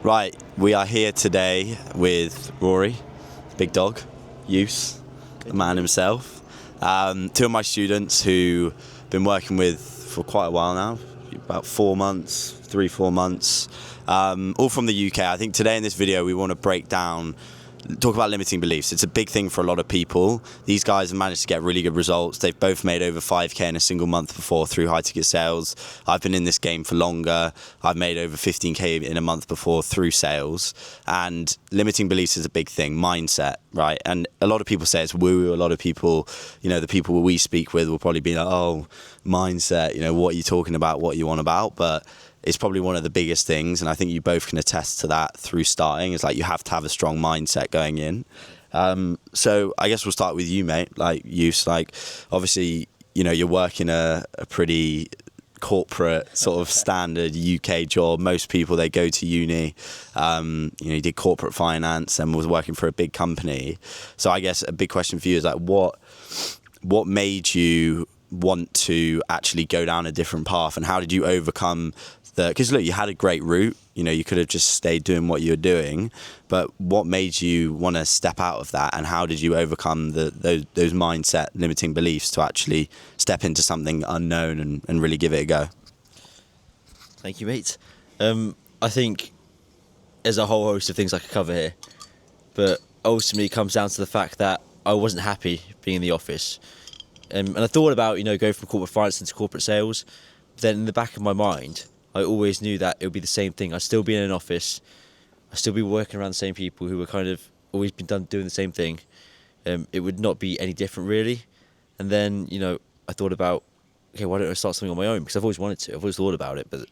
Right, we are here today with Rory, big dog, Yousuf, the man himself. Two of my students who I've been working with for quite a while now, about 4 months, 3-4 months, all from the UK. I think today in this video we want to talk about limiting beliefs. It's a big thing for a lot of people. These guys have managed to get really good results. They've both made over 5k in a single month before through high ticket sales. I've been in this game for longer. I've made over 15k in a month before through sales. And limiting beliefs is a big thing, mindset, right? And a lot of people say it's woo-woo. A lot of people, the people we speak with will probably be like, oh, mindset, what are you talking about, what are you on about? But it's probably one of the biggest things, and I think you both can attest to that through starting. It's like you have to have a strong mindset going in. So I guess we'll start with you, mate. Like obviously, you're working a pretty corporate sort of standard UK job. Most people, they go to uni, you did corporate finance and was working for a big company. So I guess a big question for you is like, what made you want to actually go down a different path, and how did you overcome because look, you had a great route, you could have just stayed doing what you were doing, but what made you want to step out of that, and how did you overcome those mindset limiting beliefs to actually step into something unknown and really give it a go? Thank you, mate. I think there's a whole host of things I could cover here, but ultimately it comes down to the fact that I wasn't happy being in the office. And I thought about, going from corporate finance into corporate sales. But then in the back of my mind, I always knew that it would be the same thing. I'd still be in an office. I'd still be working around the same people who were kind of always been doing the same thing. It would not be any different, really. And then, I thought about, okay, why don't I start something on my own? Because I've always wanted to. I've always thought about it. But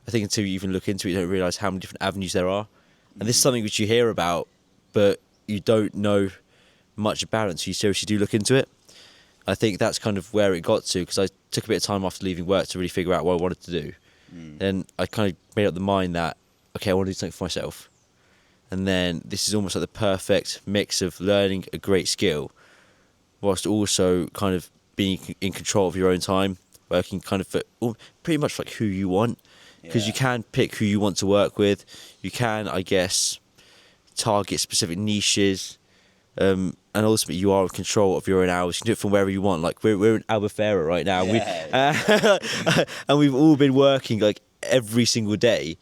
I think until you even look into it, you don't realise how many different avenues there are. And this is something which you hear about, but you don't know much about it until you seriously do look into it. I think that's kind of where it got to, because I took a bit of time after leaving work to really figure out what I wanted to do. Then I kind of made up the mind that, okay, I want to do something for myself. And then this is almost like the perfect mix of learning a great skill whilst also kind of being in control of your own time, working kind of for pretty much like who you want, because you can pick who you want to work with. You can, I guess, target specific niches. And ultimately, you are in control of your own hours. You can do it from wherever you want. Like we're in Albufeira right now, and we've all been working like every single day.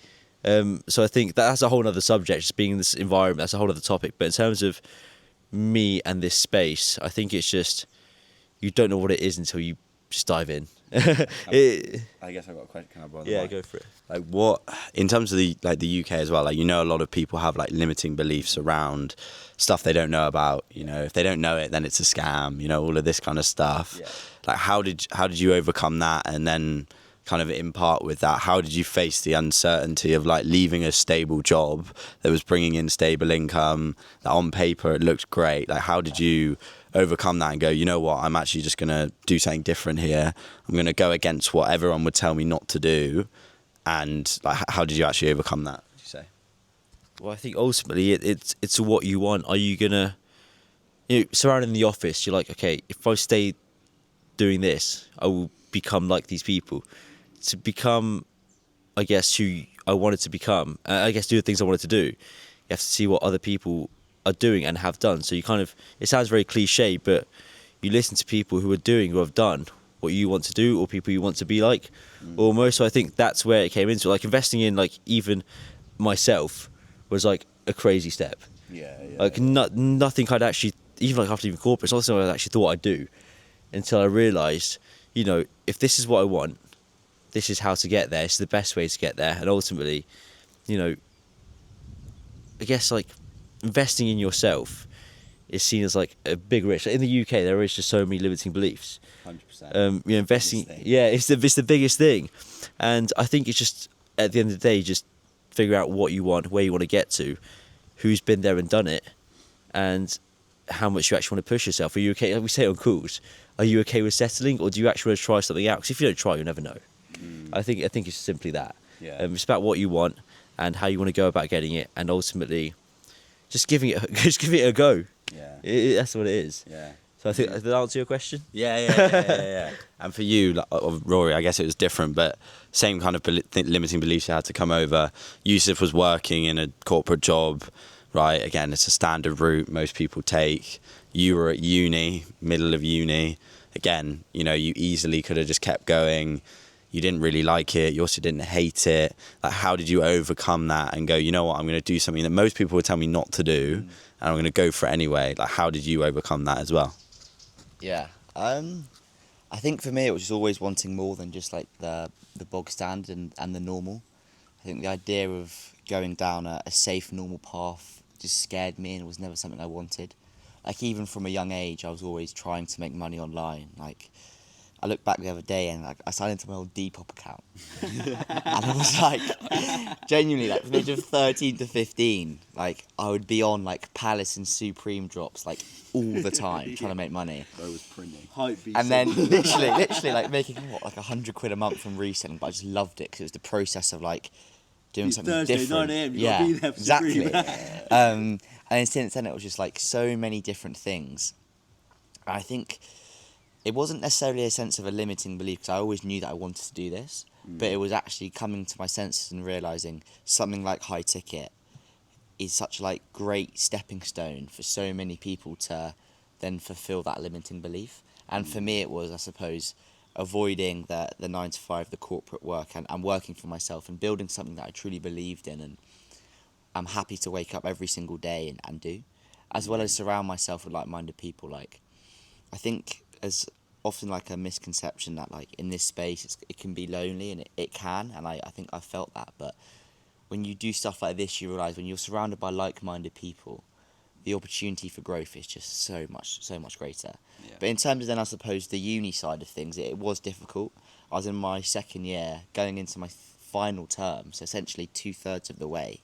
So I think that's a whole other subject. Just being in this environment, that's a whole other topic. But in terms of me and this space, I think it's just you don't know what it is until you just dive in. I guess I've got a question. Can I borrow the mic? Go for it. Like what, in terms of the UK as well, like, a lot of people have like limiting beliefs around stuff they don't know about. If they don't know it, then it's a scam. All of this kind of stuff. Yeah. Like how did you overcome that, and then kind of in part with that, how did you face the uncertainty of like leaving a stable job that was bringing in stable income, that on paper it looked great? Like how did you overcome that and go, you know what, I'm actually just going to do something different here. I'm going to go against what everyone would tell me not to do. And like, how did you actually overcome that, would you say? Well, I think ultimately it's what you want. Are you going to, surrounding the office, you're like, okay, if I stay doing this, I will become like these people. To become, I guess, who I wanted to become, I guess do the things I wanted to do, you have to see what other people are doing and have done. So you kind of, it sounds very cliche, but you listen to people who have done what you want to do, or people you want to be like, almost. So I think that's where it came into. Like investing in like even myself was like a crazy step. Nothing I'd actually, even like after leaving corporate, it's not something I actually thought I'd do until I realised, if this is what I want, this is how to get there. It's the best way to get there. And ultimately, I guess like investing in yourself is seen as like a big risk. In the UK, there is just so many limiting beliefs. 100%. Investing, it's the biggest thing. And I think it's just, at the end of the day, just figure out what you want, where you want to get to, who's been there and done it, and how much you actually want to push yourself. Are you okay? Like we say on calls, are you okay with settling, or do you actually want to try something out? Because if you don't try, you'll never know. I think it's simply that. It's about what you want and how you want to go about getting it, and ultimately, just giving it a go. That's what it is. So I think did that answer your question? Yeah. And for you, like, Rory, I guess it was different, but same kind of limiting beliefs you had to come over. Yousuf was working in a corporate job, right? Again, it's a standard route most people take. You were at uni, middle of uni. Again, you know, you easily could have just kept going. You didn't really like it. You also didn't hate it. Like, how did you overcome that and go, you know what, I'm going to do something that most people would tell me not to do, and I'm going to go for it anyway? Like, how did you overcome that as well? Yeah. I think for me it was just always wanting more than just like the bog standard and the normal. I think the idea of going down a safe normal path just scared me, and it was never something I wanted. Like, even from a young age I was always trying to make money online. Like, I looked back the other day and like I signed into my old Depop account, and I was like, genuinely, like from the age of 13 to 15, like I would be on like Palace and Supreme drops like all the time trying to make money. I was printing. And then literally like making what, like £100 a month from reselling, but I just loved it because it was the process of like doing It's something Thursday, different. 9 a.m, you yeah, gotta be there for exactly. Supreme. And then since then it was just like so many different things. I think it wasn't necessarily a sense of a limiting belief, because I always knew that I wanted to do this, but it was actually coming to my senses and realising something like high ticket is such like great stepping stone for so many people to then fulfill that limiting belief. And for me it was, I suppose, avoiding the 9 to 5, the corporate work, and working for myself and building something that I truly believed in and I'm happy to wake up every single day and do, as well as surround myself with like-minded people. Like, I think as often like a misconception that like in this space it can be lonely, and it can, and I think I felt that, but when you do stuff like this you realise when you're surrounded by like-minded people the opportunity for growth is just so much greater. But in terms of then I suppose the uni side of things, it was difficult. I was in my second year going into my final term, so essentially 2/3 of the way,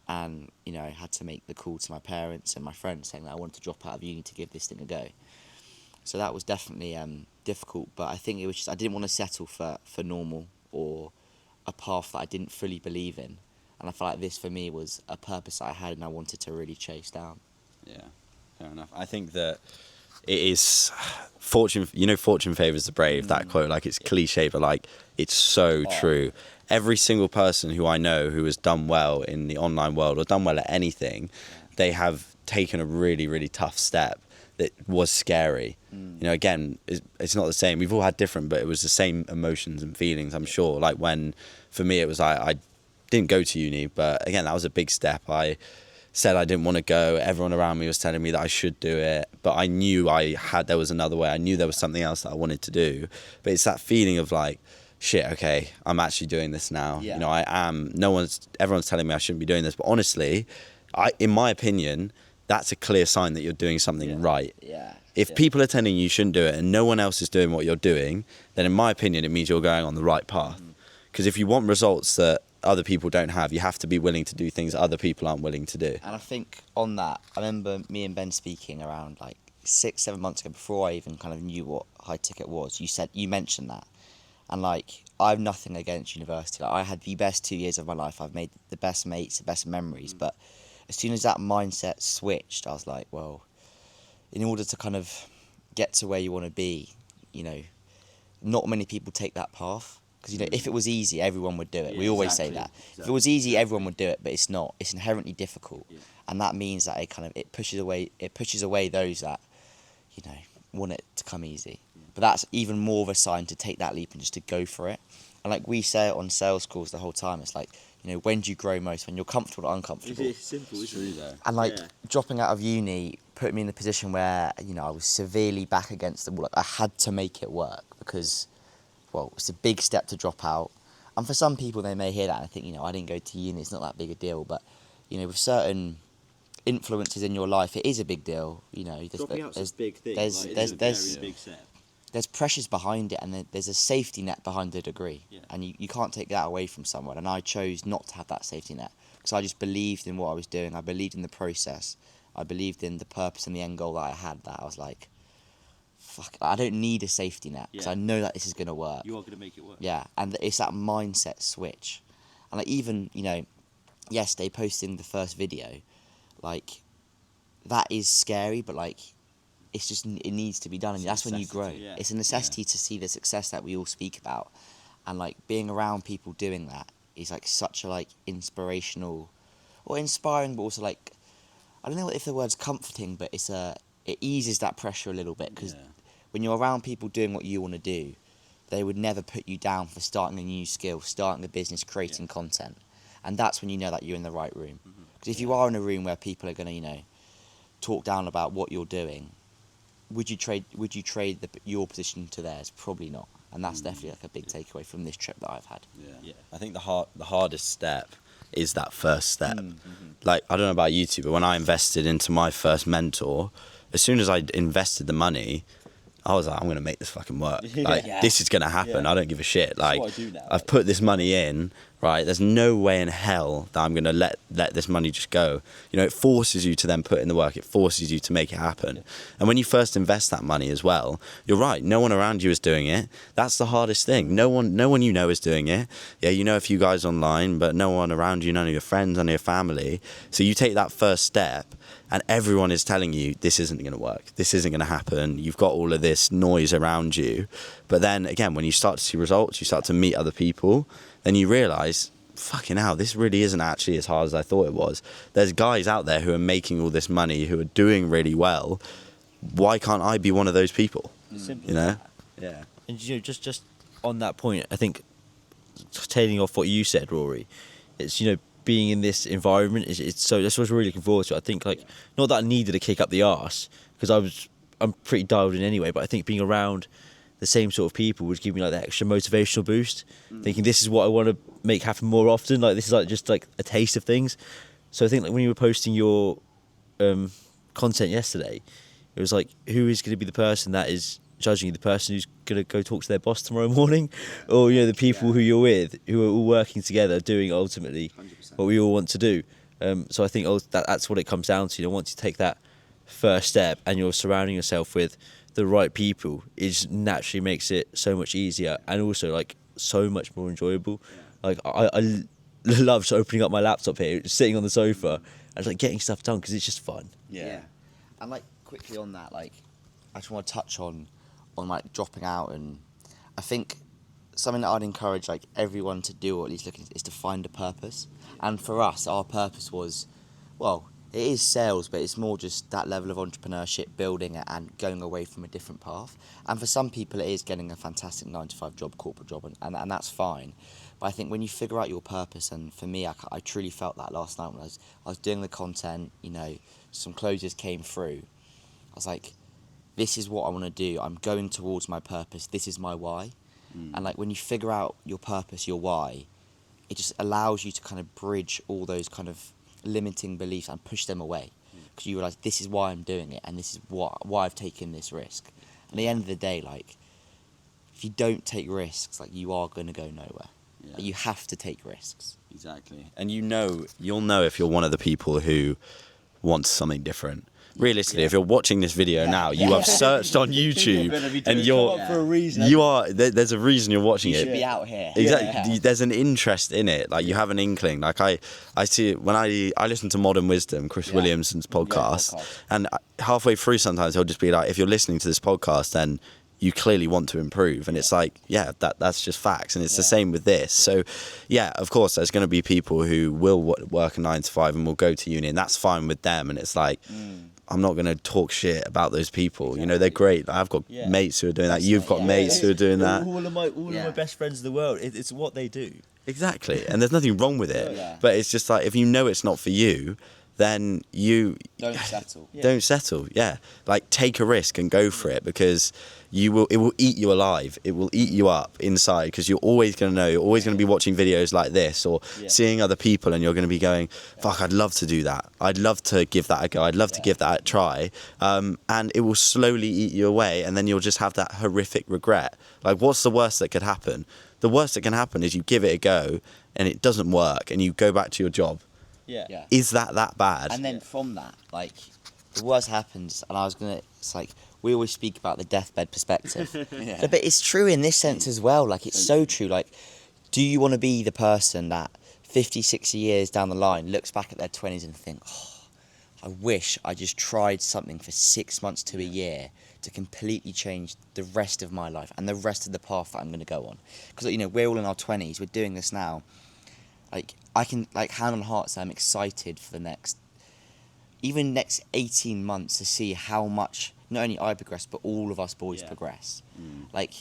and you know I had to make the call to my parents and my friends saying that I wanted to drop out of uni to give this thing a go. So that was definitely difficult, but I think it was just I didn't want to settle for normal or a path that I didn't fully believe in, and I felt like this for me was a purpose that I had and I wanted to really chase down. Yeah, fair enough. I think that it is fortune. You know, fortune favors the brave. That quote, like, it's cliche, but like it's so true. Every single person who I know who has done well in the online world or done well at anything, they have taken a really, really tough step that was scary. You know, again, it's not the same. We've all had different, but it was the same emotions and feelings, I'm sure. Like, when, for me, it was like, I didn't go to uni, but again, that was a big step. I said I didn't want to go. Everyone around me was telling me that I should do it, but I knew there was another way. I knew there was something else that I wanted to do. But it's that feeling of like, shit, okay, I'm actually doing this now. Yeah. You know, I am. Everyone's telling me I shouldn't be doing this, but honestly, in my opinion, that's a clear sign that you're doing something right. Yeah. If people are telling you shouldn't do it and no one else is doing what you're doing, then in my opinion, it means you're going on the right path. Because if you want results that other people don't have, you have to be willing to do things that other people aren't willing to do. And I think on that, I remember me and Ben speaking around like 6-7 months ago, before I even kind of knew what high ticket was. You mentioned that, and like I have nothing against university. Like, I had the best 2 years of my life. I've made the best mates, the best memories. But as soon as that mindset switched, I was like, well, in order to kind of get to where you want to be, you know, not many people take that path. Because, you know, if it was easy, everyone would do it. Yeah, We always say exactly, that. If it was easy, everyone would do it, but it's not. It's inherently difficult. Yeah. And that means that it pushes away those that, you know, want it to come easy. But that's even more of a sign to take that leap and just to go for it. And like we say it on sales calls the whole time, it's like, you know, when do you grow most? When you're comfortable or uncomfortable? It's simple, isn't it? And like Yeah. dropping out of uni put me in the position where, you know, I was severely back against the wall. Like, I had to make it work because, well, it's a big step to drop out. And for some people, they may hear that and think, you know, I didn't go to uni, it's not that big a deal. But, you know, with certain influences in your life, it is a big deal. You know, Dropping out's a big thing. there's- Like, there's- it's a there's- very big step. there's pressures behind it, and there's a safety net behind the degree. Yeah. And you can't take that away from someone. And I chose not to have that safety net because I just believed in what I was doing. I believed in the process. I believed in the purpose and the end goal that I had, that I was like, fuck, I don't need a safety net because Yeah. I know that this is going to work. You are going to make it work. Yeah, and it's that mindset switch. And like, even, you know, yesterday posting the first video, like, that is scary, but like, it's just, it needs to be done, and that's when you grow. necessity, yeah. It's a necessity to see the success that we all speak about, and like being around people doing that is like such a like inspirational, or inspiring, but also like, I don't know if the word's comforting, but it eases that pressure a little bit, because Yeah. when you're around people doing what you want to do, they would never put you down for starting a new skill, starting a business, creating content, and that's when you know that you're in the right room. Because if you are in a room where people are going to, you know, talk down about what you're doing, would you trade your position to theirs? Probably not. And that's definitely like a big takeaway from this trip that I've had. Yeah. I think the hardest step is that first step. Like, I don't know about you two, but when I invested into my first mentor, as soon as I invested the money, I was like, I'm going to make this fucking work. Like, this is going to happen. Yeah. I don't give a shit. Like, what I do now, I've put this money in, right? There's no way in hell that I'm going to let this money just go. You know, it forces you to then put in the work. It forces you to make it happen. And when you first invest that money as well, you're right. No one around you is doing it. That's the hardest thing. No one you know is doing it. Yeah, you know a few guys online, but no one around you, none of your friends, none of your family. So you take that first step, and everyone is telling you this isn't going to work. This isn't going to happen. You've got all of this noise around you. But then again, when you start to see results, you start to meet other people, then you realise, fucking hell, this really isn't actually as hard as I thought it was. There's guys out there who are making all this money, who are doing really well. Why can't I be one of those people? Simple. You know? Yeah. And you know, just on that point, I think tailing off what you said, Rory, it's, you know, being in this environment it's so, that's what I'm really looking forward to. I think, like, not that I needed a kick up the arse, because I'm pretty dialed in anyway, but I think being around the same sort of people would give me like that extra motivational boost, thinking this is what I want to make happen more often. Like, this is like just like a taste of things. So I think, like, when you were posting your content yesterday, it was like, who is going to be the person that is judging you? The person who's going to go talk to their boss tomorrow morning, or, you know, the people who you're with, who are all working together doing ultimately 100%. what we all want to do. So I think that's what it comes down to. You know, once you take that first step and you're surrounding yourself with the right people, it just naturally makes it so much easier, and also like so much more enjoyable. Like, I love just opening up my laptop here, sitting on the sofa, and like getting stuff done, because it's just fun. Yeah. And like, quickly on that, like, I just want to touch on like dropping out, and I think something that I'd encourage like everyone to do, or at least look at, is to find a purpose. And for us, our purpose was, well, it is sales, but it's more just that level of entrepreneurship, building it and going away from a different path. And for some people, it is getting a fantastic 9-to-5 job, corporate job, and that's fine. But I think when you figure out your purpose, and for me, I truly felt that last night when I was doing the content, you know, some closures came through. I was like, this is what I want to do. I'm going towards my purpose. This is my why. And like, when you figure out your purpose, your why, it just allows you to kind of bridge all those kind of limiting beliefs and push them away, because you realize this is why I'm doing it, and this is why I've taken this risk. And at the end of the day, like, if you don't take risks, like, you are going to go nowhere. Yeah. Like, you have to take risks. Exactly. And you'll know if you're one of the people who wants something different. Realistically, if you're watching this video now, you have searched on YouTube, and for a reason. you are there's a reason you're watching You it. should be out here. Exactly. There's an interest in it. Like, you have an inkling. Like, I see it when I listen to Modern Wisdom, Chris Williamson's podcast, and halfway through sometimes he'll just be like, if you're listening to this podcast, then you clearly want to improve. And it's like, that's just facts. And it's the same with this. So yeah, of course, there's going to be people who will work a 9-to-5 and will go to uni, and that's fine with them. And it's like, I'm not going to talk shit about those people. You know, they're great. I've got mates who are doing that. You've got mates who are doing that. All of my best friends in the world. It's what they do. Exactly. And there's nothing wrong with it. Yeah. But it's just like, if you know it's not for you, then you Don't settle. don't settle. Yeah. Like, take a risk and go for it, because it will eat you alive. It will eat you up inside, because you're always going to know, you're always going to be watching videos like this, or seeing other people, and you're going to be going, fuck, I'd love to do that. I'd love to give that a go. I'd love to give that a try. And it will slowly eat you away, and then you'll just have that horrific regret. Like, what's the worst that could happen? The worst that can happen is you give it a go and it doesn't work, and you go back to your job. Yeah. Is that bad? And then from that, like, the worst happens, and it's like, we always speak about the deathbed perspective. But it's true in this sense as well. Like, it's so true. Like, do you want to be the person that 50, 60 years down the line looks back at their 20s and think, oh, I wish I just tried something for 6 months to a year to completely change the rest of my life and the rest of the path that I'm going to go on. Because, you know, we're all in our 20s, we're doing this now. Like, I can, like, hand on heart say I'm excited for the next 18 months to see how much, not only I progress, but all of us boys progress. Like,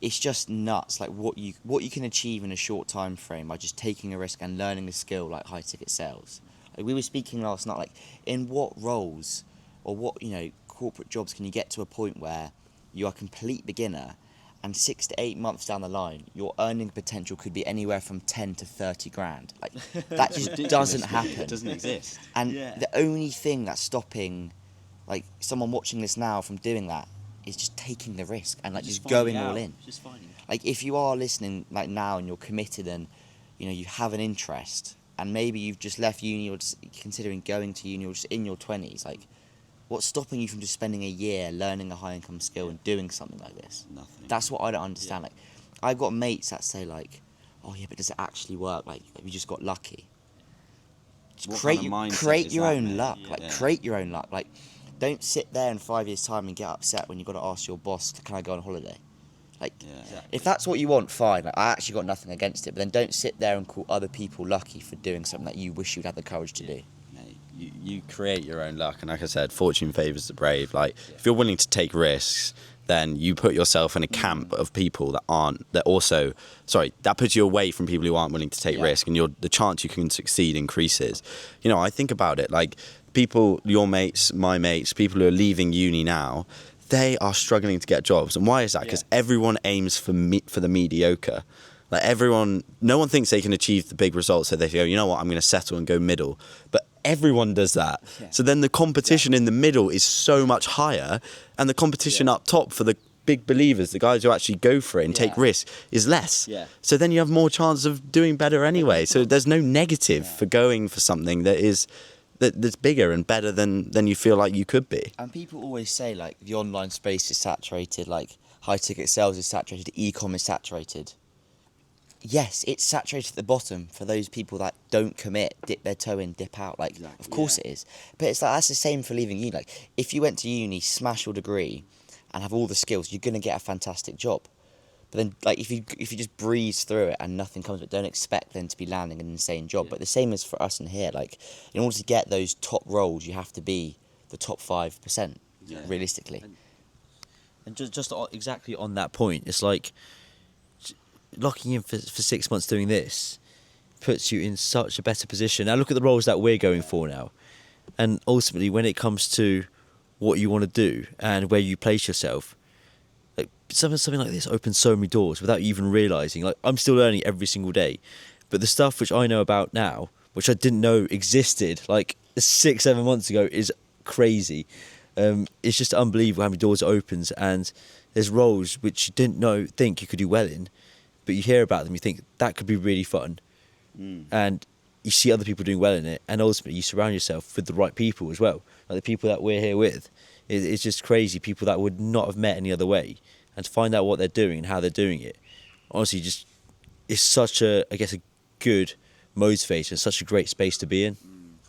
it's just nuts, like, what you can achieve in a short time frame by just taking a risk and learning a skill like high ticket sales. Like, we were speaking last night, like, in what roles or what, you know, corporate jobs can you get to a point where you are a complete beginner and 6 to 8 months down the line, your earning potential could be anywhere from 10 to 30 grand. Like, that just doesn't happen. It doesn't exist. And the only thing that's stopping, like, someone watching this now from doing that is just taking the risk and, like, just going all in. Just finding out. Like, if you are listening, like, now and you're committed and, you know, you have an interest and maybe you've just left uni or just considering going to uni or just in your 20s, like, what's stopping you from just spending a year learning a high income skill and doing something like this? Nothing. That's what I don't understand. Like, I've got mates that say, like, oh yeah, but does it actually work? Like we just got lucky. Just What create kind of mindset create is your that, own mate? luck. Yeah. Like, create your own luck. Like, don't sit there in 5 years' time and get upset when you've got to ask your boss, can I go on holiday? Like, if that's what you want, fine. Like, I actually got nothing against it. But then don't sit there and call other people lucky for doing something that you wish you'd had the courage to do. Mate, you create your own luck, and like I said, fortune favours the brave. Like, if you're willing to take risks, then you put yourself in a camp of people that puts you away from people who aren't willing to take risk, and the chance you can succeed increases. You know, I think about it, like, people, your mates, my mates, people who are leaving uni now, they are struggling to get jobs. And why is that? Because everyone aims for the mediocre. Like, no one thinks they can achieve the big results, so they go, you know what, I'm going to settle and go middle. But everyone does that. Yeah. So then the competition in the middle is so much higher, and the competition up top for the big believers, the guys who actually go for it and take risks, is less. Yeah. So then you have more chance of doing better anyway. So there's no negative for going for something that's bigger and better than you feel like you could be. And people always say, like, the online space is saturated, like, high ticket sales is saturated, e-com is saturated. Yes, it's saturated at the bottom for those people that don't commit, dip their toe in, dip out. Like, of course it is. But it's like, that's the same for leaving uni. Like, if you went to uni, smash your degree, and have all the skills, you're going to get a fantastic job. But then, like, if you just breeze through it and nothing comes of it, don't expect them to be landing an insane job. But the same is for us in here. Like, in order to get those top roles, you have to be the top 5%, realistically. And just exactly on that point, it's like locking in for 6 months doing this puts you in such a better position. Now look at the roles that we're going for now. And ultimately, when it comes to what you want to do and where you place yourself, like, something like this opens so many doors without you even realising. Like, I'm still learning every single day. But the stuff which I know about now, which I didn't know existed like 6-7 months ago, is crazy. It's just unbelievable how many doors it opens, and there's roles which you didn't think you could do well in, but you hear about them, you think that could be really fun, and you see other people doing well in it, and ultimately you surround yourself with the right people as well, like the people that we're here with. It's just crazy, people that would not have met any other way, and to find out what they're doing and how they're doing it, honestly, just it's such a good motivator, such a great space to be in.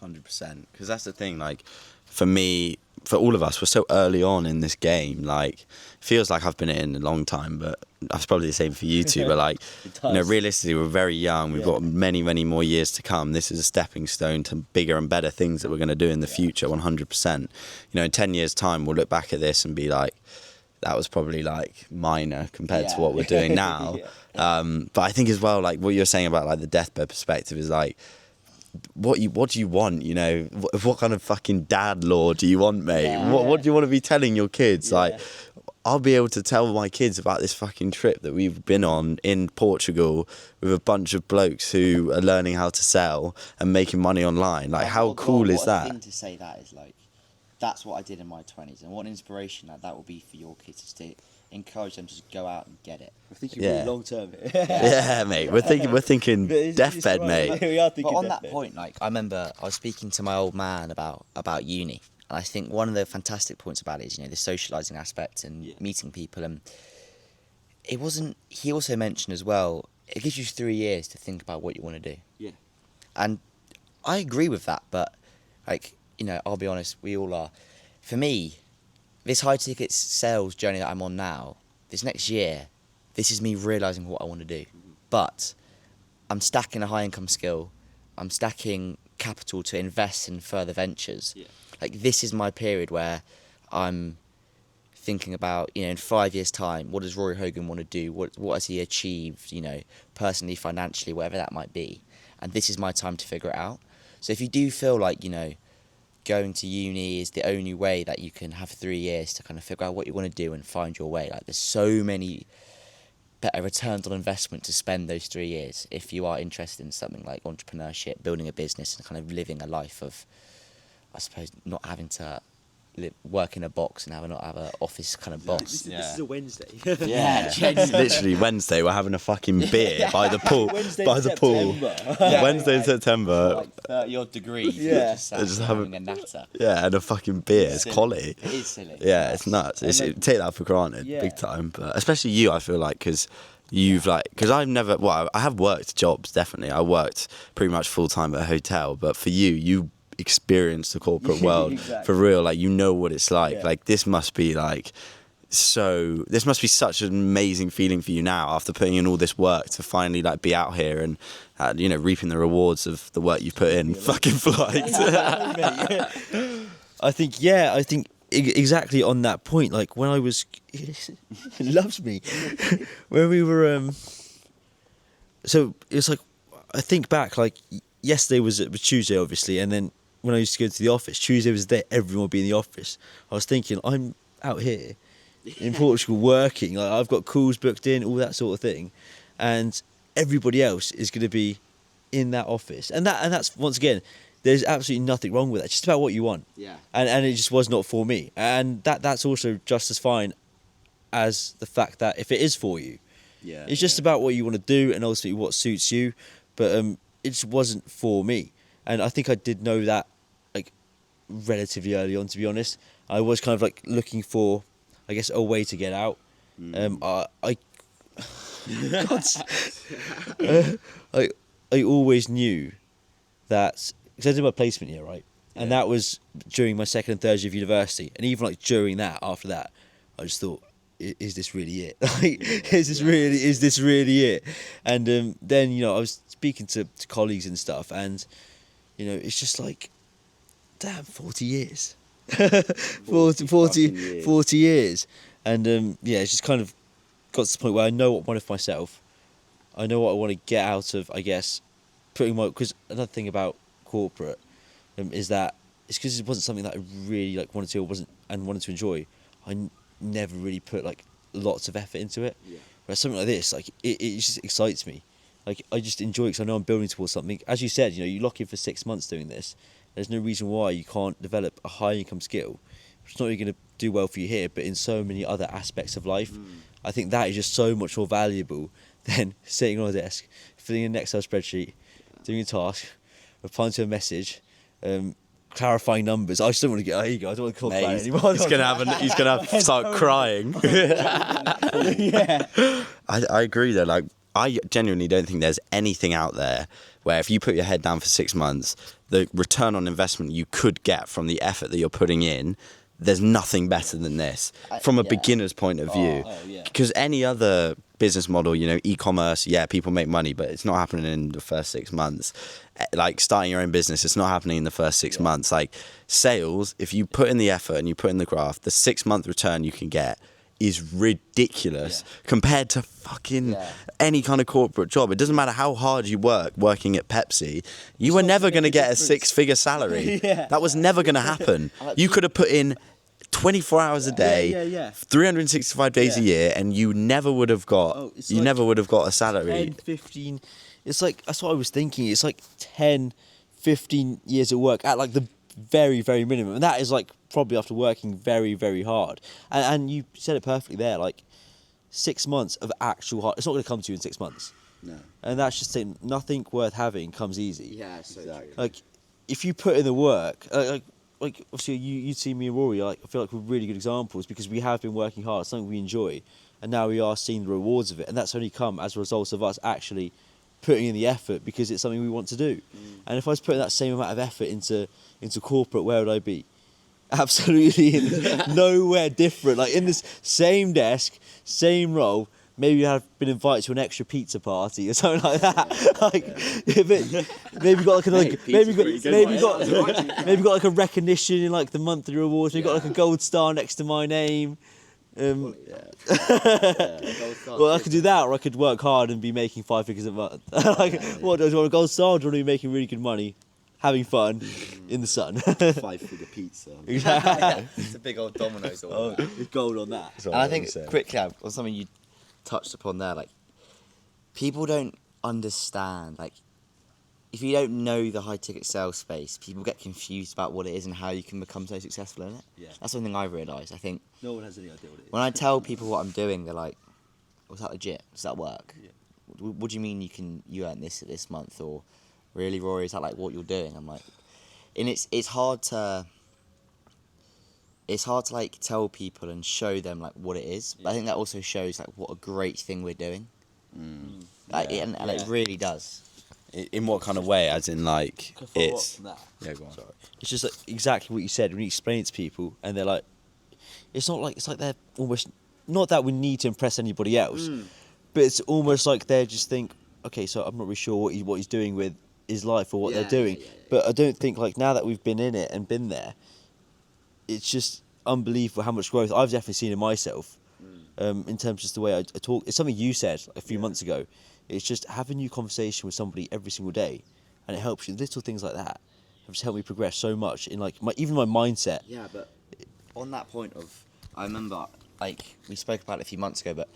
100%. Because that's the thing, like, for me, for all of us, we're so early on in this game. Like, it feels like I've been in a long time, but that's probably the same for you two. But, like, you know, realistically, we're very young. We've got many, many more years to come. This is a stepping stone to bigger and better things that we're going to do in the future, 100%. You know, in 10 years' time, we'll look back at this and be like, that was probably, like, minor compared to what we're doing now. But I think as well, like, what you're saying about, like, the deathbed perspective is, like, what do you want, you know? What kind of fucking dad law do you want, mate? What do you want to be telling your kids? Like, I'll be able to tell my kids about this fucking trip that we've been on in Portugal with a bunch of blokes who are learning how to sell and making money online. Like, how cool is that? What a thing to say that is, like, that's what I did in my 20s, and what an inspiration that will be for your kids, is to encourage them to just go out and get it. We're thinking really long term here. Yeah, mate. We're thinking deathbed, mate. We are thinking but on deathbed. that point, like, I remember I was speaking to my old man about uni, and I think one of the fantastic points about it is, you know, the socialising aspect and meeting people, and it wasn't. He also mentioned as well, it gives you 3 years to think about what you want to do. Yeah. And I agree with that, but, like, I'll be honest, we all are. For me, this high ticket sales journey that I'm on now, this next year, this is me realising what I want to do. But I'm stacking a high income skill. I'm stacking capital to invest in further ventures. Yeah. Like, this is my period where I'm thinking about, in 5 years' time, what does Rory Hogan want to do? What has he achieved, personally, financially, whatever that might be. And this is my time to figure it out. So if you do feel like, going to uni is the only way that you can have 3 years to kind of figure out what you want to do and find your way, like, there's so many better returns on investment to spend those 3 years if you are interested in something like entrepreneurship, building a business, and kind of living a life of, I suppose, not having to work in a box and not have an office kind of box. This is a Wednesday. Yeah, It's literally Wednesday. We're having a fucking beer by the pool. Wednesday in September. Like 30 odd degrees. Yeah. You're just sat Just having a natter. Yeah, and a fucking beer. It's Silly. quality. It is silly. Yeah, it's nuts. Take that for granted, Yeah. big time. But especially you, I feel like, because because I've never. Well, I have worked jobs, definitely. I worked pretty much full time at a hotel. But for you experienced the corporate world Exactly. for real. Like, you know what it's like. Yeah. Like, this must be like. So this must be such an amazing feeling for you now after putting in all this work to finally like be out here and reaping the rewards of the work you've put in. Fucking flight. I think exactly on that point. Like when I was, he loves me. When we were, so it's like I think back. Like yesterday was Tuesday, obviously, and then when I used to go to the office, Tuesday was the day everyone would be in the office. I was thinking, I'm out here in Portugal working. Like I've got calls booked in, all that sort of thing, and everybody else is going to be in that office, and that's once again. There's absolutely nothing wrong with that. It's just about what you want. Yeah. And it just was not for me. And that's also just as fine as the fact that if it is for you, Yeah. it's just about what you want to do and ultimately what suits you. But it just wasn't for me. And I think I did know that like relatively early on, to be honest. I was kind of like looking for, I guess, a way to get out. I always knew that, because I did my placement year, right? And that was during my second and third year of university. And even like during that, after that, I just thought, is this really it? Like, is this really it? And then, I was speaking to colleagues and stuff, and, it's just like, damn, 40 years. 40 years. And it's just kind of got to the point where I know what I want of myself. I know what I want to get out of, I guess, because another thing about corporate is that it's because it wasn't something that I really like wanted to wanted to enjoy. I never really put like lots of effort into it. Yeah. Whereas something like this, like it just excites me. Like I just enjoy it because I know I'm building towards something. As you said, you lock in for 6 months doing this. There's no reason why you can't develop a high income skill. It's not only going to do well for you here, but in so many other aspects of life. I think that is just so much more valuable than sitting on a desk, filling in an Excel spreadsheet, doing a task, replying to a message, clarifying numbers. I just don't want to get. There you go. I don't want to talk about it anymore. He's gonna start crying. Yeah. I agree though. Like, I genuinely don't think there's anything out there where if you put your head down for 6 months, the return on investment you could get from the effort that you're putting in, there's nothing better than this from a beginner's point of view. Because any other business model, e-commerce, people make money, but it's not happening in the first 6 months. Like starting your own business, it's not happening in the first 6 months. Like sales, if you put in the effort and you put in the graft, the 6 month return you can get is ridiculous compared to fucking any kind of corporate job. It doesn't matter how hard you working at Pepsi, you were never going to get a 6-figure salary. That was never going to happen. You could have put in 24 hours a day, 365 days a year, and you never would have got never would have got a salary. 10, 15, it's like, that's what I was thinking. It's like 10, 15 years of work at like the very, very minimum. And that is like probably after working very, very hard. And you said it perfectly there, like 6 months of actual hard, it's not going to come to you in 6 months. No. And that's just saying nothing worth having comes easy. Yeah, so true. Like, if you put in the work, like obviously you see me and Rory, like I feel like we're really good examples because we have been working hard, something we enjoy, and now we are seeing the rewards of it, and that's only come as a result of us actually putting in the effort because it's something we want to do. And if I was putting that same amount of effort into corporate, where would I be? Absolutely nowhere different. Like in this same desk, same role. Maybe you have been invited to an extra pizza party or something like that. Maybe got like maybe got like a recognition in like the monthly rewards. Maybe got like a gold star next to my name. Well, I could do that, or I could work hard and be making 5 figures a month. What do you want, a gold star? Or do you want to be making really good money, having fun in the sun? 5-figure pizza. Yeah, it's a big old Domino's order. It's gold on that. And I think quickly, or something you touched upon there, like people don't understand, like if you don't know the high ticket sales space, people get confused about what it is and how you can become so successful in it. Yeah. That's something I've realised. I think No one has any idea what it is. when I tell people what I'm doing, they're like, "Was that legit? Does that work? Yeah. What do you mean you earn this month?" Or really, Rory, is that like what you're doing? I'm like, and it's hard to like tell people and show them like what it is. But I think that also shows like what a great thing we're doing. Like and it really does. In what kind of way? As in like it's. That? Yeah, go on. Sorry. It's just like exactly what you said when you explain it to people, and they're like, it's like they're almost not that we need to impress anybody else, but it's almost like they just think, okay, so I'm not really sure what he's doing with his life or what they're doing, but I don't think like now that we've been in it and been there, it's just unbelievable how much growth I've definitely seen in myself, in terms of just the way I talk. It's something you said a few months ago. It's just have a new conversation with somebody every single day, and it helps you. Little things like that have just helped me progress so much in like even my mindset. Yeah, but on that point of, I remember like we spoke about it a few months ago, but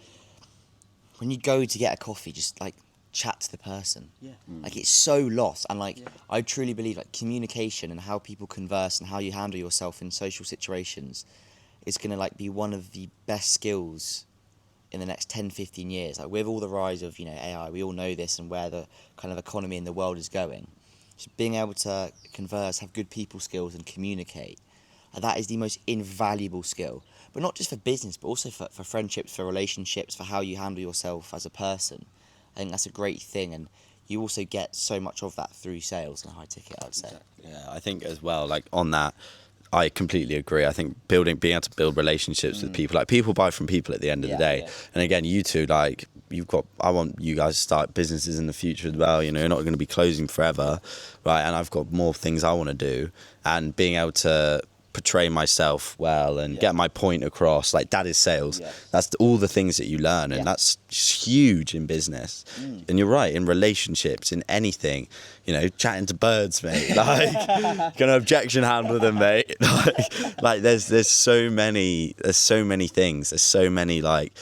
when you go to get a coffee, just like chat to the person. Yeah. Like it's so lost, and like I truly believe like communication and how people converse and how you handle yourself in social situations is gonna like be one of the best skills in the next 10, 15 years. Like with all the rise of, AI, we all know this and where the kind of economy in the world is going. So being able to converse, have good people skills and communicate, that is the most invaluable skill. But not just for business, but also for friendships, for relationships, for how you handle yourself as a person. I think that's a great thing, and you also get so much of that through sales and high ticket, I'd say. Yeah, I think as well, like on that, I completely agree. I think being able to build relationships with people, like people buy from people at the end of the day. Yeah. And again, you two, like I want you guys to start businesses in the future as well. You're not going to be closing forever, right? And I've got more things I want to do, and being able to portray myself well and get my point across, like that is sales. That's all the things that you learn, and that's huge in business. And you're right, in relationships, in anything, chatting to birds, mate, like gonna objection handle them, mate. like there's so many things, there's so many like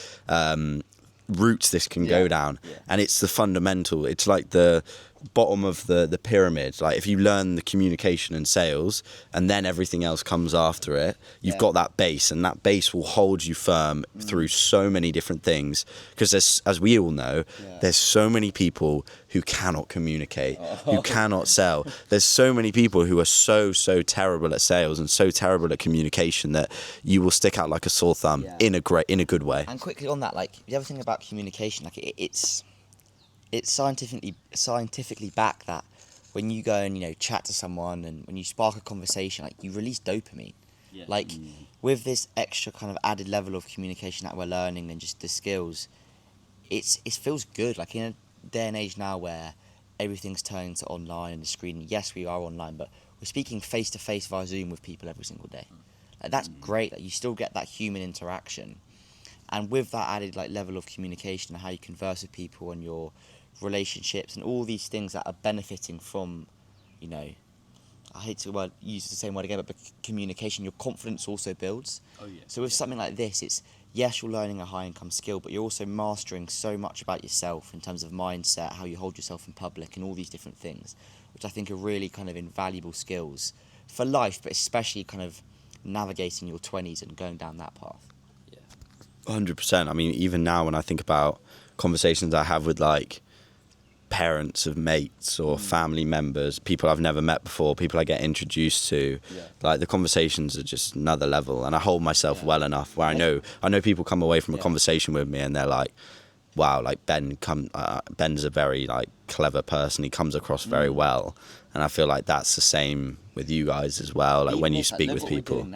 routes this can go down, and it's the fundamental, it's like the bottom of the pyramid. Like if you learn the communication and sales and then everything else comes after it, you've got that base, and that base will hold you firm through so many different things, because as we all know, there's so many people who cannot communicate, who cannot sell. There's so many people who are so terrible at sales and so terrible at communication that you will stick out like a sore thumb in a good way. And quickly on that, like the other thing about communication, like it's scientifically backed that when you go and chat to someone and when you spark a conversation, like you release dopamine. Like with this extra kind of added level of communication that we're learning and just the skills, it feels good. Like in a day and age now where everything's turning to online and the screen. Yes, we are online, but we're speaking face to face via Zoom with people every single day. Like that's great. Like you still get that human interaction, and with that added like level of communication and how you converse with people and your relationships and all these things that are benefiting from, I hate to use the same word again, but communication, your confidence also builds. So with something like this, it's, yes, you're learning a high income skill, but you're also mastering so much about yourself in terms of mindset, how you hold yourself in public and all these different things, which I think are really kind of invaluable skills for life, but especially kind of navigating your 20s and going down that path. 100%. I mean, even now when I think about conversations I have with like parents of mates or family members, people I've never met before, people I get introduced to, like the conversations are just another level, and I hold myself well enough where I know people come away from a conversation with me and they're like, wow, like Ben's a very like clever person. He comes across very well, and I feel like that's the same with you guys as well. Like when you speak with people.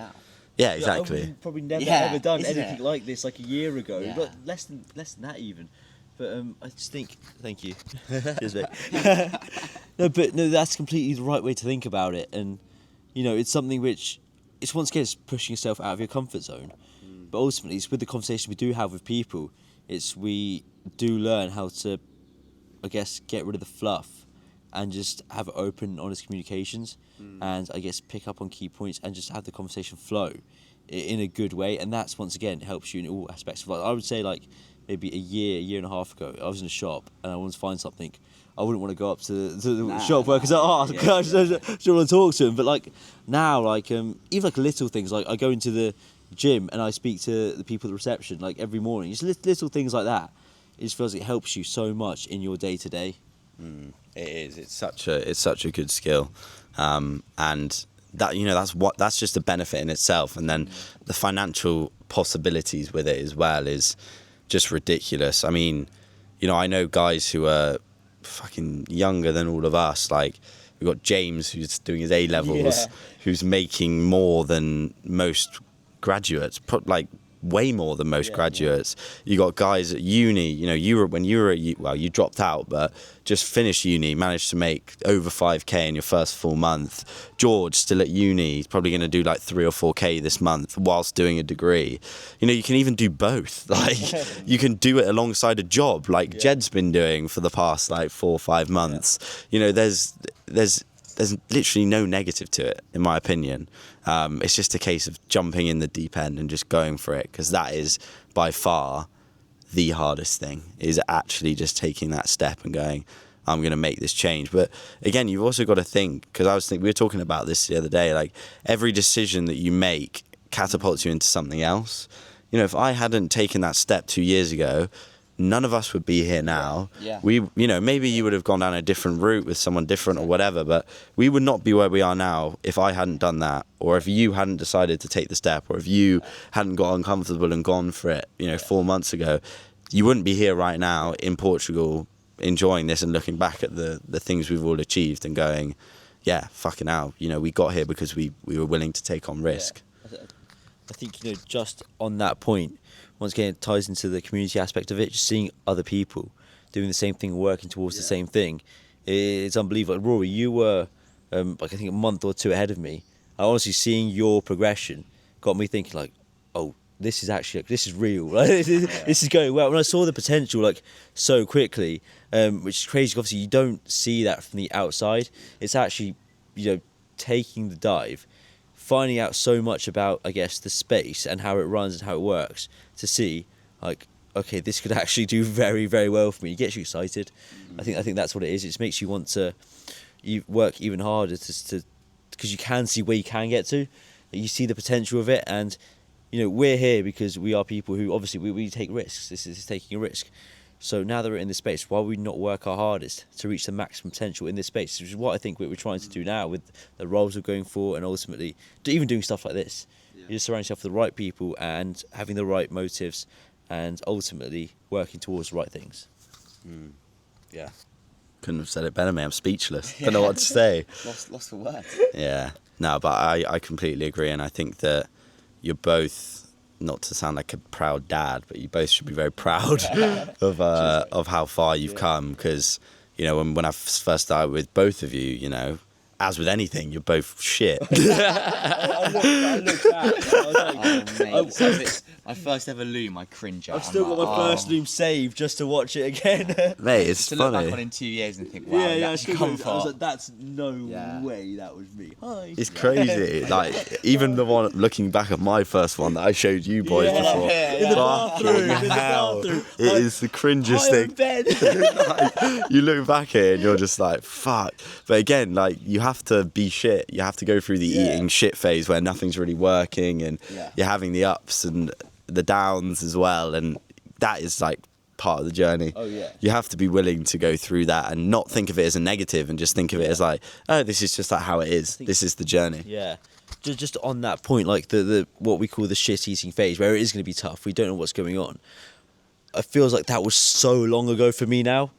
Yeah, exactly. Yeah, I've probably never Yeah, ever done isn't anything it? like this like a year ago. Yeah. But less than that even. But I just think, thank you. Cheers, mate. No, that's completely the right way to think about it, and you know, it's something which, it's once again, it's pushing yourself out of your comfort zone. But ultimately, it's with the conversation we do have with people. We do learn how to, I guess, get rid of the fluff, and just have open, honest communications, and I guess pick up on key points and just have the conversation flow in a good way. And that's once again helps you in all aspects of life. I would say like maybe a year and a half ago, I was in a shop and I wanted to find something. I wouldn't want to go up to the shop workers like, I just want to talk to them. But like now, like even like little things, like I go into the gym and I speak to the people at the reception like every morning. Just little things like that. It just feels like it helps you so much in your day to day. It is. It's such a good skill, and that that's just a benefit in itself, and then the financial possibilities with it as well is just ridiculous. I mean, I know guys who are fucking younger than all of us. Like we've got James who's doing his A levels, who's making more than most graduates, like way more than most graduates. You got guys at uni, you dropped out, but just finished uni, managed to make over 5k in your first full month. George still at uni, he's probably going to do like 3 or 4k this month whilst doing a degree. You can even do both. Like you can do it alongside a job like Jed's been doing for the past like 4 or 5 months. There's literally no negative to it, in my opinion. It's just a case of jumping in the deep end and just going for it, because that is by far the hardest thing, is actually just taking that step and going, I'm going to make this change. But again, you've also got to think, because we were talking about this the other day, like every decision that you make catapults you into something else. If I hadn't taken that step 2 years ago, none of us would be here now. Yeah. Maybe you would have gone down a different route with someone different or whatever, but we would not be where we are now if I hadn't done that, or if you hadn't decided to take the step, or if you hadn't got uncomfortable and gone for it, 4 months ago. You wouldn't be here right now in Portugal enjoying this and looking back at the things we've all achieved and going, yeah, fucking hell, we got here because we were willing to take on risk. I think, just on that point, once again, it ties into the community aspect of it, just seeing other people doing the same thing, working towards the same thing. It's unbelievable. Like, Rory, you were, I think a month or two ahead of me. Honestly, seeing your progression got me thinking, like, oh, this is actually, this is real. This is going well. When I saw the potential, like, so quickly, which is crazy. Obviously, you don't see that from the outside. It's actually, taking the dive, finding out so much about, I guess, the space and how it runs and how it works, to see, like, okay, this could actually do very, very well for me. It gets you excited. I think that's what it is. It just makes you want to work even harder because you can see where you can get to. You see the potential of it, and we're here because we are people who obviously we take risks. This is taking a risk. So now that we're in this space, why would we not work our hardest to reach the maximum potential in this space? Which is what I think we're trying to do now with the roles we're going for, and ultimately even doing stuff like this. You just surround yourself with the right people and having the right motives, and ultimately working towards the right things. Yeah. Couldn't have said it better, mate. I'm speechless. Don't know what to say. Lost for words. Yeah. No, but I completely agree, and I think that you're both, not to sound like a proud dad, but you both should be very proud of how far you've come, because when I first started with both of you, as with anything, you're both shit. I looked back. I was like, Mate, my first ever loom, I cringe at. I've still got my first loom saved just to watch it again. Mate, it's to funny. look back on in 2 years and think, wow, I that's still comfort. I was like, that's no way that was me. Hi. It's crazy. Like, even the one, looking back at my first one that I showed you boys before. In the bathroom. It is the cringiest thing. Like, you look back at it and you're just like, fuck. But again, like, you have to be shit. You have to go through the eating shit phase where nothing's really working, and you're having the ups and the downs as well, and that is like part of the journey. You have to be willing to go through that and not think of it as a negative, and just think of it as like, oh, this is just like how it is. This is the journey. Just on that point, like the what we call the shit eating phase, where it is going to be tough, we don't know what's going on. it feels like that was so long ago for me now.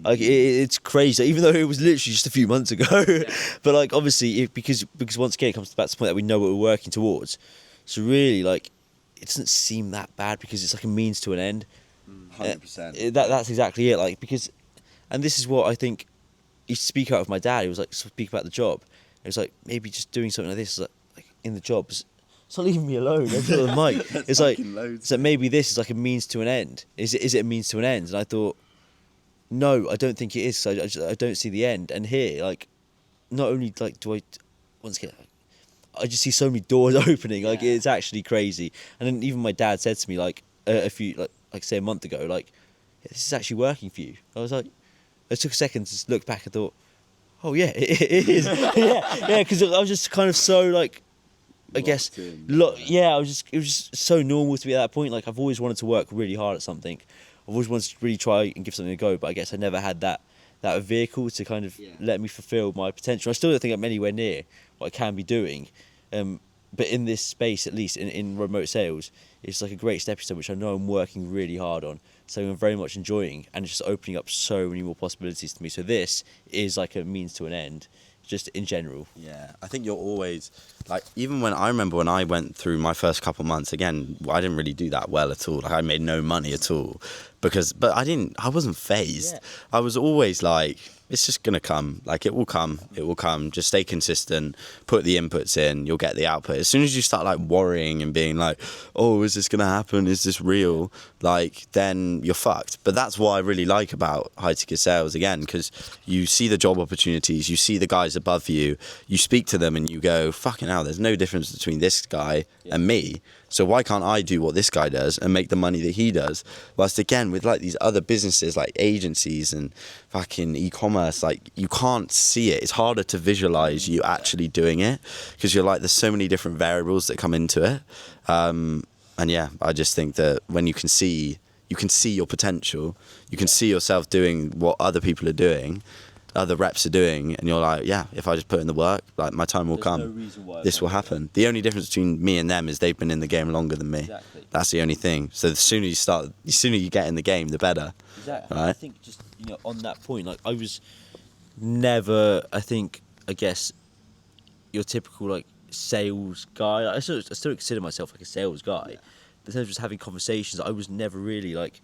Like it's crazy, even though it was literally just a few months ago. But like obviously, because once again it comes back to the point that we know what we're working towards. So really, like, it doesn't seem that bad because it's like a means to an end. 100%. That's exactly it. Like because, and this is what I think. He used to speak out with my dad. He was like speak about the job. It was like maybe just doing something like this, like in the job. It's not leaving me alone. That's the mic. It's like maybe this is like a means to an end. Is it a means to an end? And I thought, no, I don't think it is. So I don't see the end. And here, like, not only like do I, once again, I just see so many doors opening. Like it's actually crazy. And then even my dad said to me like a few like say a month ago, like, this is actually working for you. I was like, I took a second to look back and thought, oh yeah, it is. yeah, because I was just kind of so like. I guess, it was just so normal to be at that point. Like I've always wanted to work really hard at something. I've always wanted to really try and give something a go, but I guess I never had that vehicle to kind of let me fulfil my potential. I still don't think I'm anywhere near what I can be doing, but in this space, at least in remote sales, it's like a great stepping stone, which I know I'm working really hard on. So I'm very much enjoying, and it's just opening up so many more possibilities to me. So this is like a means to an end. Just in general. Yeah, I think you're always, like, even when I remember when I went through my first couple months, again, I didn't really do that well at all. Like, I made no money at all but I wasn't phased. Yeah. I was always like, it's just gonna come. Like, it will come. Just stay consistent, put the inputs in, you'll get the output. As soon as you start like worrying and being like, oh, is this gonna happen? Is this real? Like, then you're fucked. But that's what I really like about high ticket sales, again, because you see the job opportunities, you see the guys above you, you speak to them and you go, fucking hell, there's no difference between this guy and me. So why can't I do what this guy does and make the money that he does? Whilst again, with like these other businesses like agencies and fucking e-commerce, like you can't see it. It's harder to visualize you actually doing it because you're like, there's so many different variables that come into it. And yeah, I just think that when you can see your potential, you can see yourself doing what other people are doing, other reps are doing, and you're like, yeah, if I just put in the work, like my time will come. No reason why this will happen. The only difference between me and them is they've been in the game longer than me. Exactly. That's the only thing. So the sooner you get in the game, the better. Exactly. Right? I think just on that point, like I was never, I guess, your typical like sales guy. I still consider myself like a sales guy. Yeah. But in terms of just having conversations, I was never really like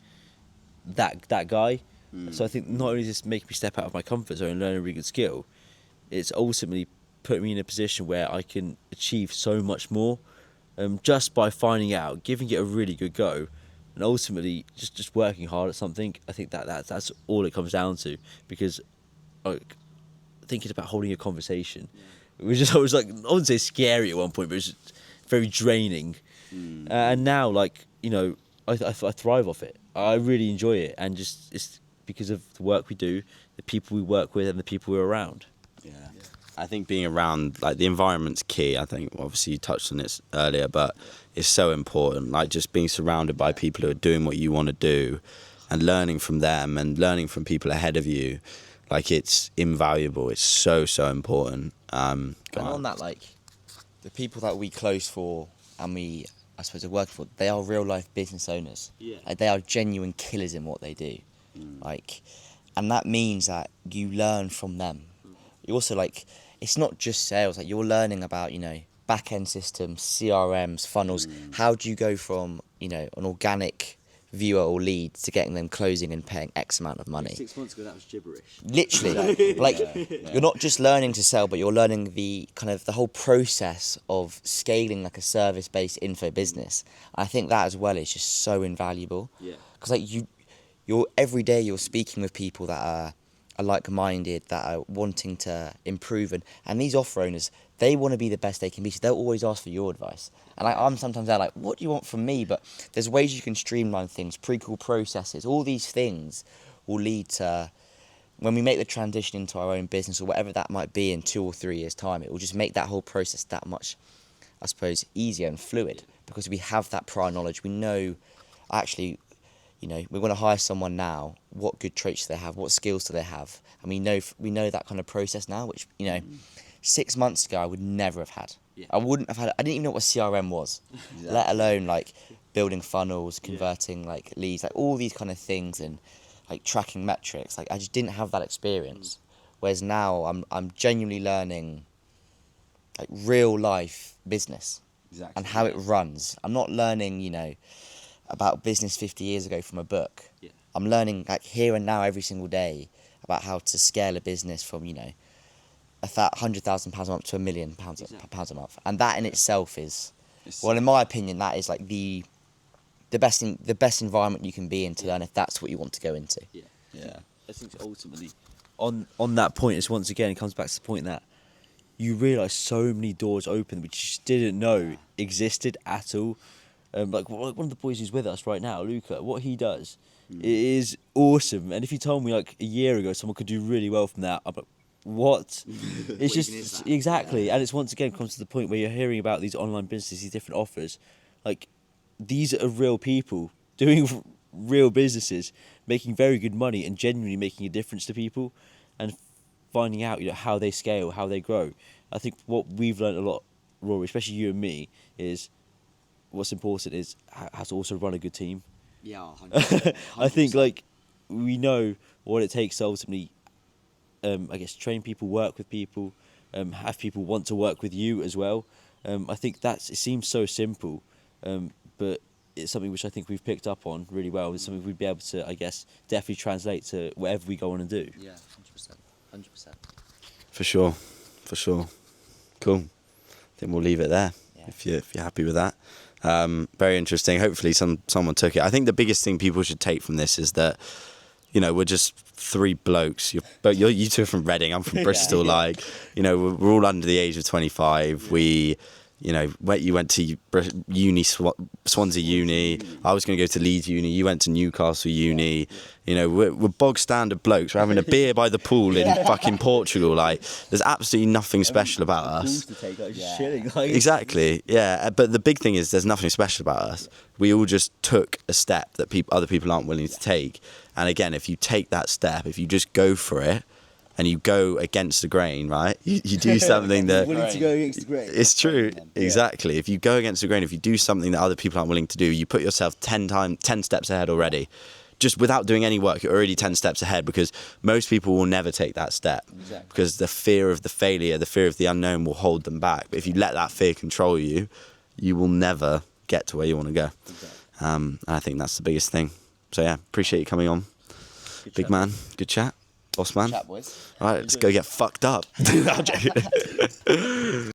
that guy. So I think not only does this make me step out of my comfort zone and learn a really good skill, it's ultimately put me in a position where I can achieve so much more just by finding out, giving it a really good go, and ultimately just working hard at something. I think that's all it comes down to, because like thinking about holding a conversation, it was just, I was like, I wouldn't say scary at one point, but it was just very draining. And now, like, I thrive off it. I really enjoy it, and just it's because of the work we do, the people we work with, and the people we're around. Yeah. I think being around, like, the environment's key. I think obviously you touched on this earlier, but it's so important. Like, just being surrounded by people who are doing what you want to do and learning from them and learning from people ahead of you, like, it's invaluable. It's so important. And on that, like, the people that we close for and we, I suppose, are working for, they are real life business owners. Yeah. Like, they are genuine killers in what they do. Like, and that means that you learn from them. You also, like, it's not just sales. Like, you're learning about, back end systems, CRMs, funnels. How do you go from, an organic viewer or lead to getting them closing and paying X amount of money? 6 months ago, that was gibberish. Literally, like, you're not just learning to sell, but you're learning the whole process of scaling like a service-based info business. I think that as well is just so invaluable. Yeah. Because like you're every day you're speaking with people that are like-minded, that are wanting to improve, and these offer owners, they want to be the best they can be, so they'll always ask for your advice. And I'm sometimes there like, what do you want from me? But there's ways you can streamline things, pre-call processes, all these things will lead to, when we make the transition into our own business or whatever that might be in 2 or 3 years' time, it will just make that whole process that much, I suppose, easier and fluid, because we have that prior knowledge. We know, actually, we want to hire someone now. What good traits do they have? What skills do they have? And we know that kind of process now, which 6 months ago I would never have had. Yeah. I didn't even know what a CRM was, let alone like building funnels, converting like leads, like all these kind of things, and like tracking metrics. Like I just didn't have that experience. Whereas now I'm genuinely learning like real life business and how it runs. I'm not learning, you know, about business 50 years ago from a book. Yeah. I'm learning like here and now every single day about how to scale a business from, you know, £100,000 a month to £1 million pounds a month. And that in itself is, well, in my opinion, that is like the best environment you can be in to learn if that's what you want to go into. Yeah. I think ultimately, on that point, it's once again, it comes back to the point that you realise so many doors open which you just didn't know existed at all. Like one of the boys who's with us right now, Luca, what he does is awesome. And if you told me like a year ago someone could do really well from that, I'm like, what? It's just exactly, and it's once again comes to the point where you're hearing about these online businesses, these different offers. Like these are real people doing real businesses, making very good money, and genuinely making a difference to people, and finding out, you know, how they scale, how they grow. I think what we've learned a lot, Rory, especially you and me, is what's important is how to also run a good team. Yeah, 100%. I think like we know what it takes to ultimately, I guess, train people, work with people, have people want to work with you as well. I think it seems so simple, but it's something which I think we've picked up on really well. It's something we'd be able to, I guess, definitely translate to whatever we go on and do. Yeah, 100%. For sure. Cool. I think we'll leave it there if you're happy with that. Very interesting. Hopefully someone took it. I think the biggest thing people should take from this is that, you know, we're just three blokes. You two are from Reading. I'm from Bristol. Like, you know, we're all under the age of 25. We, you know, you went to uni, Swansea Uni. I was going to go to Leeds Uni. You went to Newcastle Uni. You know, we're bog standard blokes. We're having a beer by the pool in fucking Portugal. Like, there's absolutely nothing special about us. Exactly. Yeah. But the big thing is there's nothing special about us. We all just took a step that other people aren't willing to take. And again, if you take that step, if you just go for it, and you go against the grain, right? You do something that... willing to go against the grain. It's true, exactly. If you go against the grain, if you do something that other people aren't willing to do, you put yourself 10 steps ahead already. Just without doing any work, you're already 10 steps ahead, because most people will never take that step. Exactly. Because the fear of the failure, the fear of the unknown will hold them back. But if you let that fear control you, you will never get to where you want to go. Exactly. And I think that's the biggest thing. So yeah, appreciate you coming on. Big man, good chat. Boss man. Chat, boys. All right, let's go get fucked up.